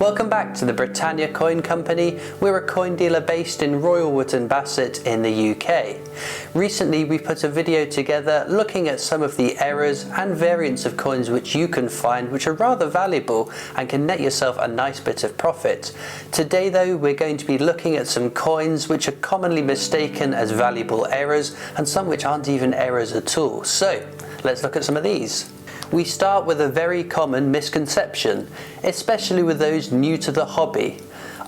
Welcome back to the Britannia Coin Company. We're a coin dealer based in Royal Wootton Bassett in the UK. Recently we put a video together looking at some of the errors and variants of coins which you can find which are rather valuable and can net yourself a nice bit of profit. Today though we're going to be looking at some coins which are commonly mistaken as valuable errors and some which aren't even errors at all. So let's look at some of these. We start with a very common misconception, especially with those new to the hobby: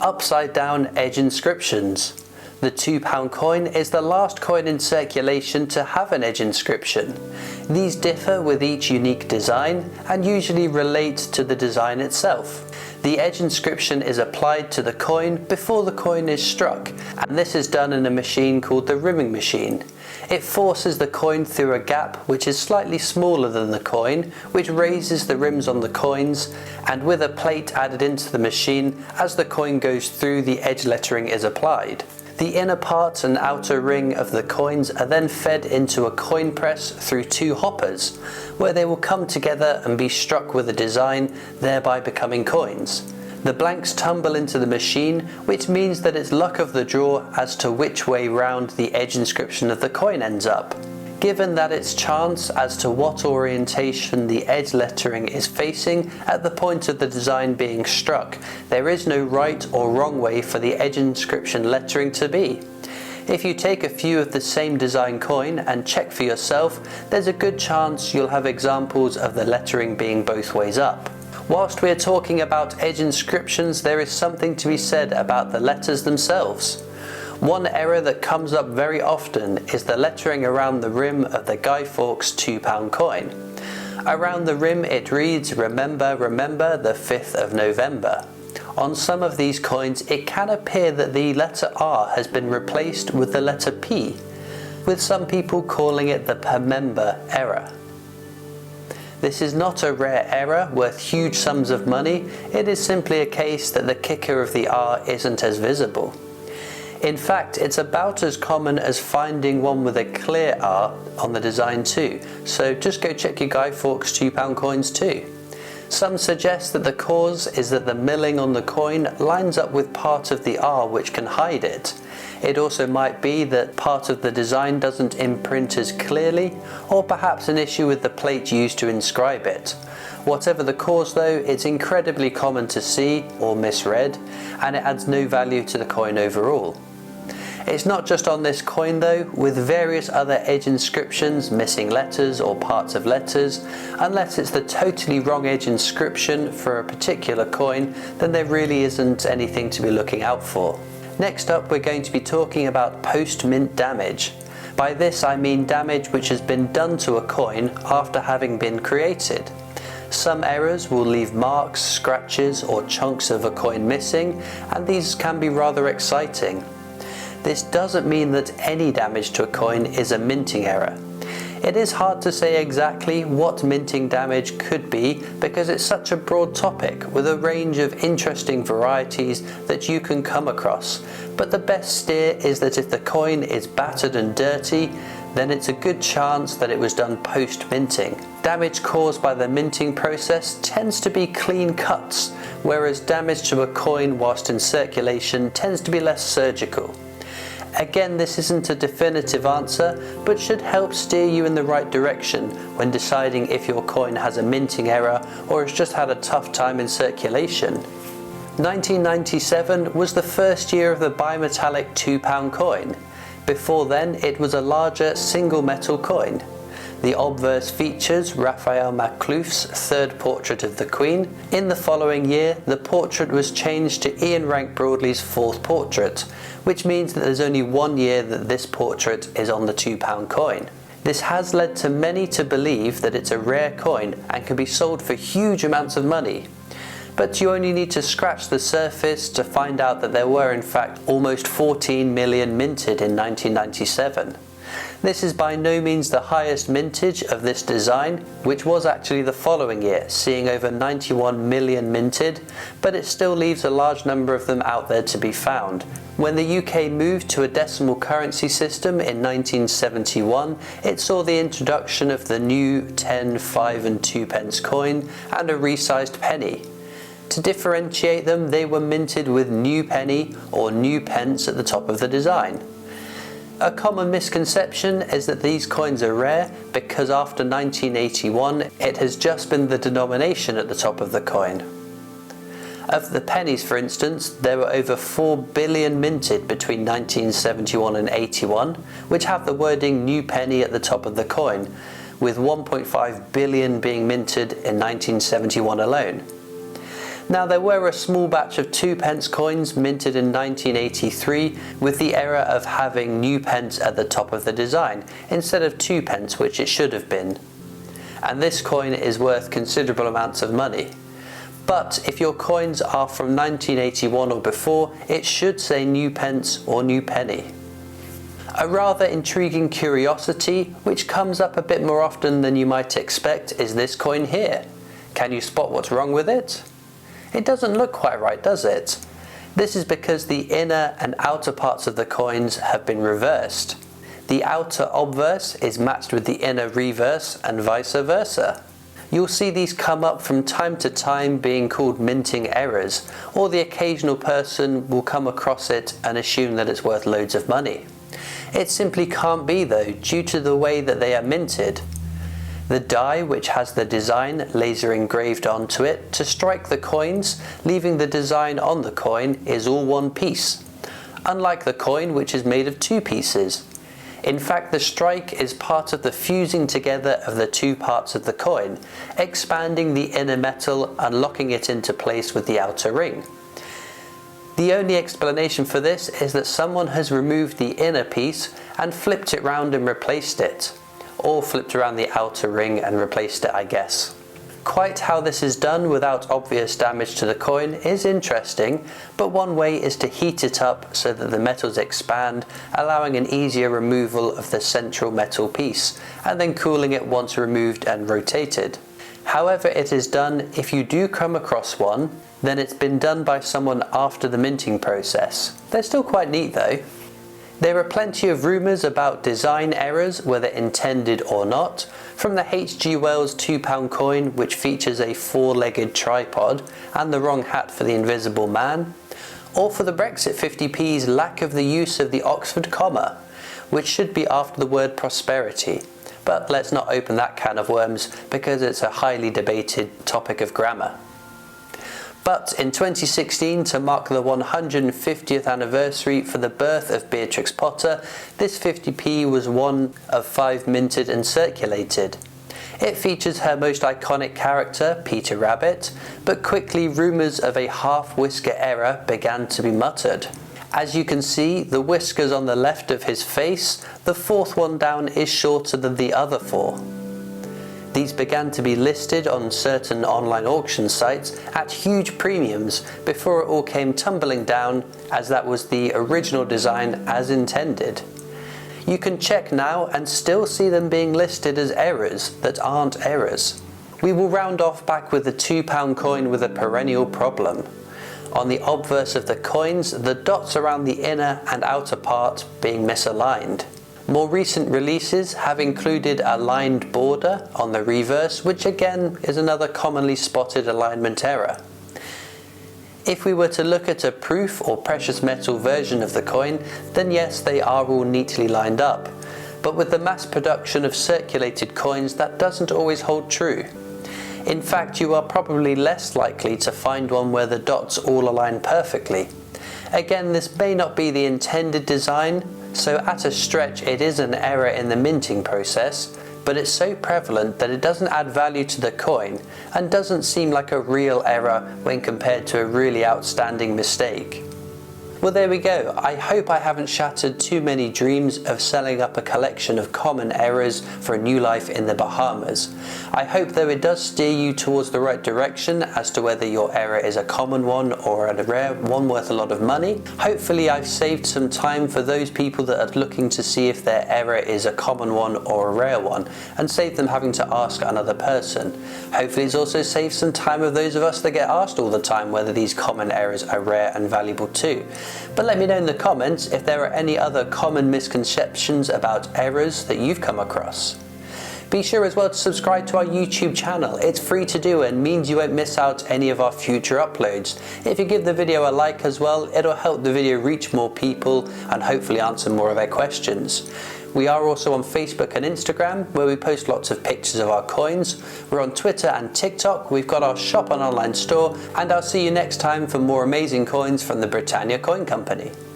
upside down edge inscriptions. The £2 coin is the last coin in circulation to have an edge inscription. These differ with each unique design and usually relate to the design itself. The edge inscription is applied to the coin before the coin is struck, and this is done in a machine called the rimming machine. It forces the coin through a gap which is slightly smaller than the coin, which raises the rims on the coins, and with a plate added into the machine, as the coin goes through, the edge lettering is applied. The inner part and outer ring of the coins are then fed into a coin press through two hoppers, where they will come together and be struck with a design, thereby becoming coins. The blanks tumble into the machine, which means that it's luck of the draw as to which way round the edge inscription of the coin ends up. Given that it's chance as to what orientation the edge lettering is facing at the point of the design being struck, there is no right or wrong way for the edge inscription lettering to be. If you take a few of the same design coin and check for yourself, there's a good chance you'll have examples of the lettering being both ways up. Whilst we're talking about edge inscriptions, there is something to be said about the letters themselves. One error that comes up very often is the lettering around the rim of the Guy Fawkes £2 coin. Around the rim it reads "Remember, remember the 5th of November." On some of these coins it can appear that the letter R has been replaced with the letter P, with some people calling it the "Pemember" error. This is not a rare error worth huge sums of money, it is simply a case that the kicker of the R isn't as visible. In fact, it's about as common as finding one with a clear R on the design too, so just go check your Guy Fawkes £2 coins too. Some suggest that the cause is that the milling on the coin lines up with part of the R which can hide it. It also might be that part of the design doesn't imprint as clearly, or perhaps an issue with the plate used to inscribe it. Whatever the cause though, it's incredibly common to see or misread, and it adds no value to the coin overall. It's not just on this coin though, with various other edge inscriptions missing letters or parts of letters. Unless it's the totally wrong edge inscription for a particular coin, then there really isn't anything to be looking out for. Next up, we're going to be talking about post-mint damage. By this I mean damage which has been done to a coin after having been created. Some errors will leave marks, scratches or chunks of a coin missing, and these can be rather exciting. This doesn't mean that any damage to a coin is a minting error. It is hard to say exactly what minting damage could be because it's such a broad topic with a range of interesting varieties that you can come across, but the best steer is that if the coin is battered and dirty, then it's a good chance that it was done post-minting. Damage caused by the minting process tends to be clean cuts, whereas damage to a coin whilst in circulation tends to be less surgical. Again, this isn't a definitive answer, but should help steer you in the right direction when deciding if your coin has a minting error or has just had a tough time in circulation. 1997 was the first year of the bimetallic £2 coin. Before then, it was a larger single metal coin. The obverse features Raphael Maclouf's third portrait of the Queen. In the following year, the portrait was changed to Ian Rank Broadley's fourth portrait, which means that there's only 1 year that this portrait is on the £2 coin. This has led to many to believe that it's a rare coin and can be sold for huge amounts of money. But you only need to scratch the surface to find out that there were in fact almost 14 million minted in 1997. This is by no means the highest mintage of this design, which was actually the following year, seeing over 91 million minted, but it still leaves a large number of them out there to be found. When the UK moved to a decimal currency system in 1971, it saw the introduction of the new 10, 5 and 2 pence coin and a resized penny. To differentiate them, they were minted with new penny or new pence at the top of the design. A common misconception is that these coins are rare because after 1981 it has just been the denomination at the top of the coin. Of the pennies, for instance, there were over 4 billion minted between 1971 and 81, which have the wording new penny at the top of the coin, with 1.5 billion being minted in 1971 alone. Now, there were a small batch of 2p coins minted in 1983 with the error of having new pence at the top of the design instead of 2p, which it should have been. And this coin is worth considerable amounts of money. But if your coins are from 1981 or before, it should say new pence or new penny. A rather intriguing curiosity, which comes up a bit more often than you might expect, is this coin here. Can you spot what's wrong with it? It doesn't look quite right, does it? This is because the inner and outer parts of the coins have been reversed. The outer obverse is matched with the inner reverse and vice versa. You'll see these come up from time to time being called minting errors, or the occasional person will come across it and assume that it's worth loads of money. It simply can't be though, due to the way that they are minted. The die, which has the design laser engraved onto it to strike the coins, leaving the design on the coin, is all one piece, unlike the coin which is made of two pieces. In fact, the strike is part of the fusing together of the two parts of the coin, expanding the inner metal and locking it into place with the outer ring. The only explanation for this is that someone has removed the inner piece and flipped it round and replaced it. Or flipped around the outer ring and replaced it, I guess. Quite how this is done without obvious damage to the coin is interesting, but one way is to heat it up so that the metals expand, allowing an easier removal of the central metal piece, and then cooling it once removed and rotated. However it is done, if you do come across one, then it's been done by someone after the minting process. They're still quite neat though. There are plenty of rumours about design errors, whether intended or not, from the H.G. Wells £2 coin, which features a four-legged tripod and the wrong hat for the invisible man, or for the Brexit 50p's lack of the use of the Oxford comma, which should be after the word prosperity. But let's not open that can of worms because it's a highly debated topic of grammar. But in 2016, to mark the 150th anniversary for the birth of Beatrix Potter, this 50p was one of 5 minted and circulated. It features her most iconic character, Peter Rabbit, but quickly rumours of a half-whisker error began to be muttered. As you can see, the whiskers on the left of his face, the fourth one down is shorter than the other 4. These began to be listed on certain online auction sites at huge premiums before it all came tumbling down, as that was the original design as intended. You can check now and still see them being listed as errors that aren't errors. We will round off back with the £2 coin with a perennial problem. On the obverse of the coins, the dots around the inner and outer part being misaligned. More recent releases have included a lined border on the reverse, which again is another commonly spotted alignment error. If we were to look at a proof or precious metal version of the coin, then yes, they are all neatly lined up. But with the mass production of circulated coins, that doesn't always hold true. In fact, you are probably less likely to find one where the dots all align perfectly. Again, this may not be the intended design, so at a stretch it is an error in the minting process, but it's so prevalent that it doesn't add value to the coin and doesn't seem like a real error when compared to a really outstanding mistake. Well, there we go. I hope I haven't shattered too many dreams of selling up a collection of common errors for a new life in the Bahamas. I hope though it does steer you towards the right direction as to whether your error is a common one or a rare one worth a lot of money. Hopefully I've saved some time for those people that are looking to see if their error is a common one or a rare one, and saved them having to ask another person. Hopefully it's also saved some time of those of us that get asked all the time whether these common errors are rare and valuable too. But let me know in the comments if there are any other common misconceptions about errors that you've come across. Be sure as well to subscribe to our YouTube channel. It's free to do and means you won't miss out any of our future uploads. If you give the video a like as well, it'll help the video reach more people and hopefully answer more of their questions. We are also on Facebook and Instagram, where we post lots of pictures of our coins. We're on Twitter and TikTok. We've got our shop and online store, and I'll see you next time for more amazing coins from the Britannia Coin Company.